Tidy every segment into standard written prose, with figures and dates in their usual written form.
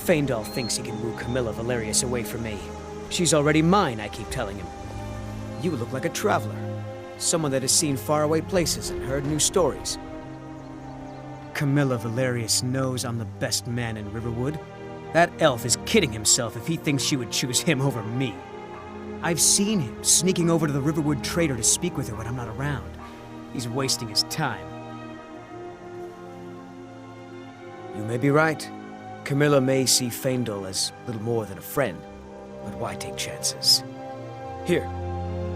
Faendal thinks he can woo Camilla Valerius away from me. She's already mine, I keep telling him. You look like a traveler. Someone that has seen faraway places and heard new stories. Camilla Valerius knows I'm the best man in Riverwood. That elf is kidding himself if he thinks she would choose him over me. I've seen him sneaking over to the Riverwood trader to speak with her when I'm not around. He's wasting his time. You may be right. Camilla may see Faendal as little more than a friend, but why take chances? Here,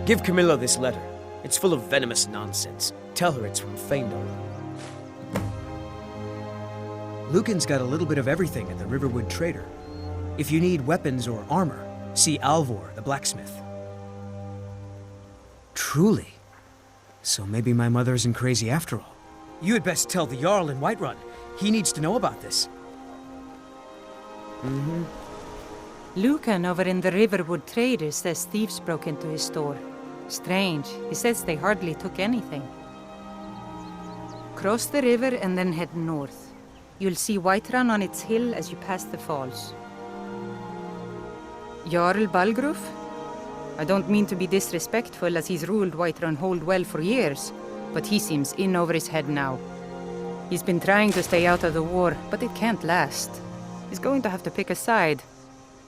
give Camilla this letter. It's full of venomous nonsense. Tell her it's from Faendal. Lucan's got a little bit of everything at the Riverwood trader. If you need weapons or armor, see Alvor, the blacksmith. Truly? So maybe my mother isn't crazy after all. You had best tell the Jarl in Whiterun. He needs to know about this. Lucan over in the Riverwood trader says thieves broke into his store. Strange. He says they hardly took anything. Cross the river and then head north. You'll see Whiterun on its hill as you pass the falls. Jarl Balgruf? I don't mean to be disrespectful as he's ruled Whiterun Hold well for years, but he seems in over his head now. He's been trying to stay out of the war, but it can't last. He's going to have to pick a side.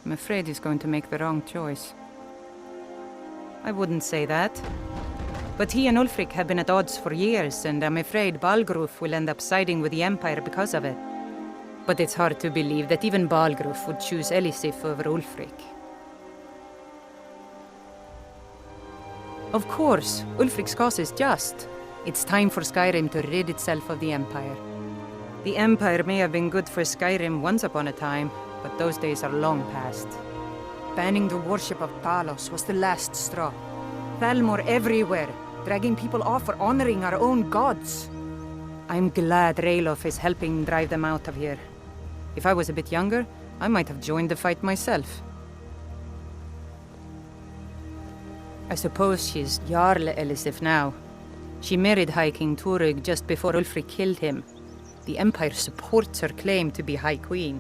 I'm afraid he's going to make the wrong choice. I wouldn't say that. But he and Ulfric have been at odds for years, and I'm afraid Balgruf will end up siding with the Empire because of it. But it's hard to believe that even Balgruf would choose Elisif over Ulfric. Of course, Ulfric's cause is just. It's time for Skyrim to rid itself of the Empire. The Empire may have been good for Skyrim once upon a time, but those days are long past. Banning the worship of Talos was the last straw. Thalmor everywhere, dragging people off for honoring our own gods. I'm glad Ralof is helping drive them out of here. If I was a bit younger, I might have joined the fight myself. I suppose she's Jarl Elisif now. She married High King Turug just before Ulfric killed him. The Empire supports her claim to be High Queen.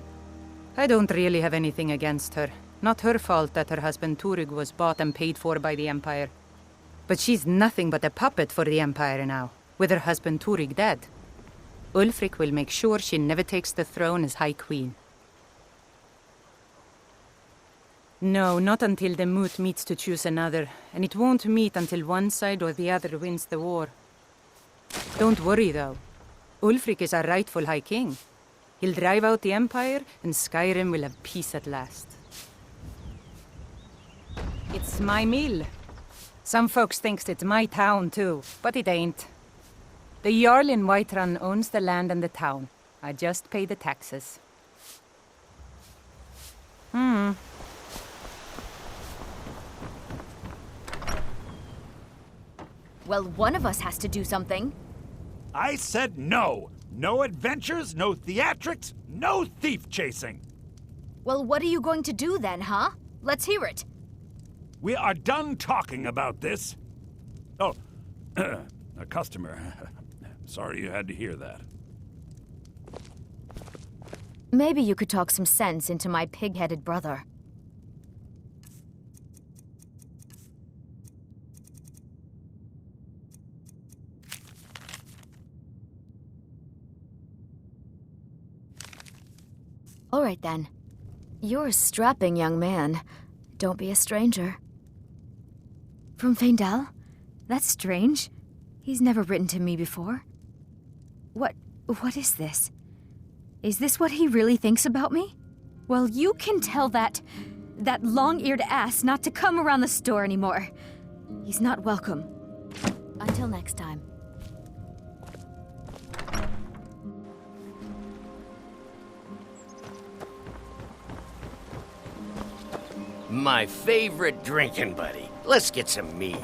I don't really have anything against her. Not her fault that her husband Turug was bought and paid for by the Empire. But she's nothing but a puppet for the Empire now, with her husband Turug dead. Ulfric will make sure she never takes the throne as High Queen. No, not until the Moot meets to choose another, and it won't meet until one side or the other wins the war. Don't worry, though. Ulfric is our rightful High King. He'll drive out the Empire, and Skyrim will have peace at last. It's my mill. Some folks thinks it's my town, too, but it ain't. The Jarl in Whiterun owns the land and the town. I just pay the taxes. Well, one of us has to do something. I said no! No adventures, no theatrics, no thief chasing! Well, what are you going to do then, huh? Let's hear it. We are done talking about this. Oh, a customer. Sorry you had to hear that. Maybe you could talk some sense into my pig-headed brother. All right, then. You're a strapping young man. Don't be a stranger. From Faendal? That's strange. He's never written to me before. What is this? Is this what he really thinks about me? Well, you can tell that long-eared ass not to come around the store anymore. He's not welcome. Until next time. My favorite drinking buddy. Let's get some mead.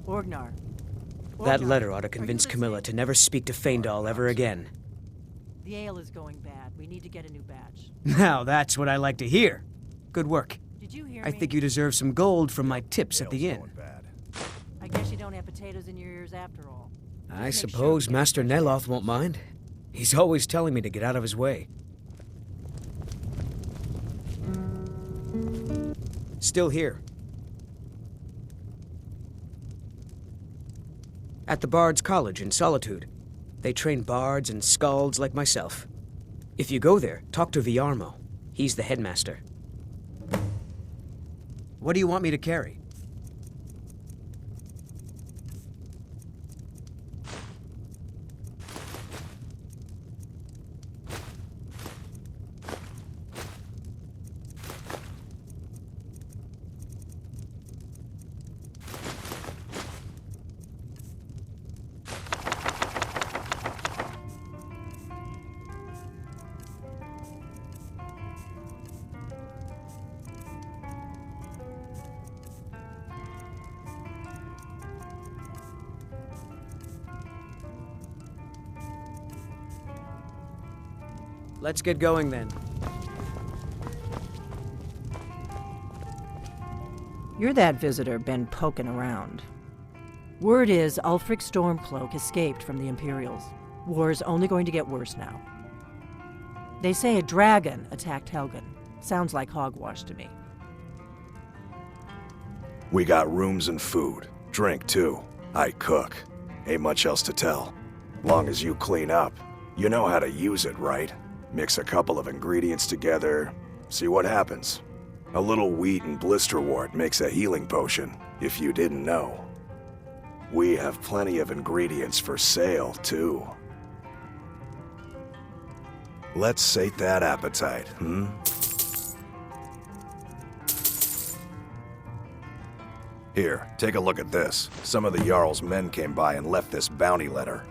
Orgnar. That letter ought to convince Camilla to never speak to Faendal ever again. The ale is going bad. We need to get a new batch. Now that's what I like to hear. Good work. Did you hear I me? think you deserve some gold from my tips at the inn. I guess you don't have potatoes in your ears after all. I Make sure suppose we get Master fresh Neloth won't mind. He's always telling me to get out of his way. Still here. At the Bard's College in Solitude. They train bards and skalds like myself. If you go there, talk to Viarmo. He's the headmaster. What do you want me to carry? Let's get going then. You're that visitor been poking around. Word is Ulfric Stormcloak escaped from the Imperials. War's only going to get worse now. They say a dragon attacked Helgen. Sounds like hogwash to me. We got rooms and food. Drink, too. I cook. Ain't much else to tell. Long as you clean up. You know how to use it, right? Mix a couple of ingredients together, see what happens. A little wheat and blisterwort makes a healing potion, if you didn't know. We have plenty of ingredients for sale, too. Let's sate that appetite, hmm? Here, take a look at this. Some of the Jarl's men came by and left this bounty letter.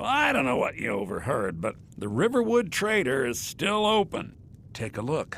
I don't know what you overheard, but the Riverwood Trader is still open. Take a look.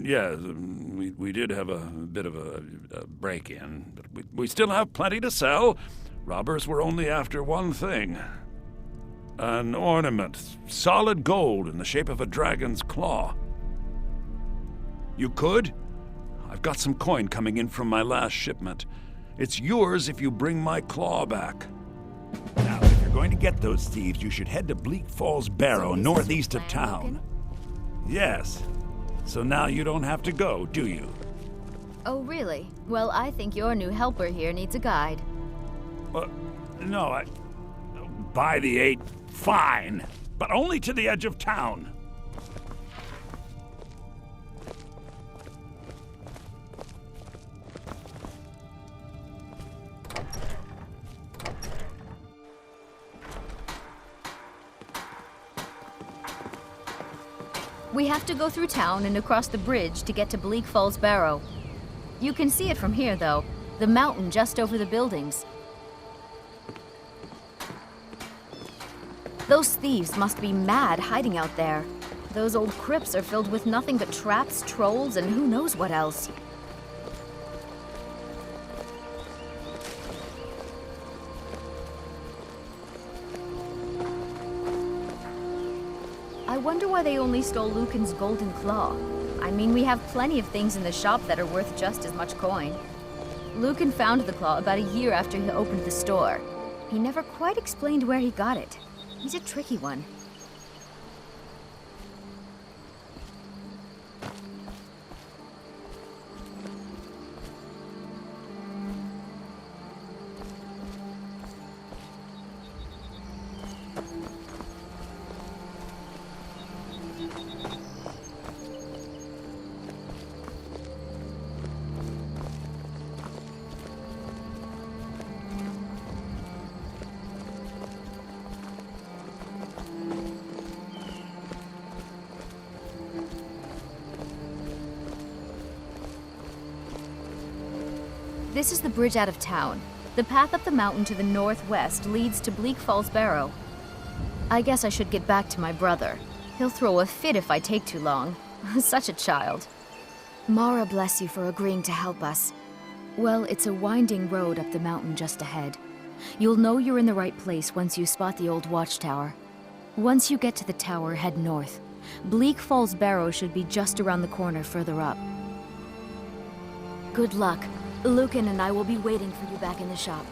Yeah, we did have a bit of a break-in, but we still have plenty to sell. Robbers were only after one thing. An ornament, solid gold in the shape of a dragon's claw. You could? I've got some coin coming in from my last shipment. It's yours if you bring my claw back. Now, if you're going to get those thieves, you should head to Bleak Falls Barrow, northeast of town. Yes. So now you don't have to go, do you? Oh, really? Well, I think your new helper here needs a guide. No, by the 8, fine. But only to the edge of town. We have to go through town and across the bridge to get to Bleak Falls Barrow. You can see it from here, though. The mountain just over the buildings. Those thieves must be mad hiding out there. Those old crypts are filled with nothing but traps, trolls, and who knows what else. I wonder why they only stole Lucan's golden claw. I mean, we have plenty of things in the shop that are worth just as much coin. Lucan found the claw about a year after he opened the store. He never quite explained where he got it. He's a tricky one. This is the bridge out of town. The path up the mountain to the northwest leads to Bleak Falls Barrow. I guess I should get back to my brother. He'll throw a fit if I take too long. Such a child. Mara bless you for agreeing to help us. Well, it's a winding road up the mountain just ahead. You'll know you're in the right place once you spot the old watchtower. Once you get to the tower, head north. Bleak Falls Barrow should be just around the corner further up. Good luck. Lucan and I will be waiting for you back in the shop.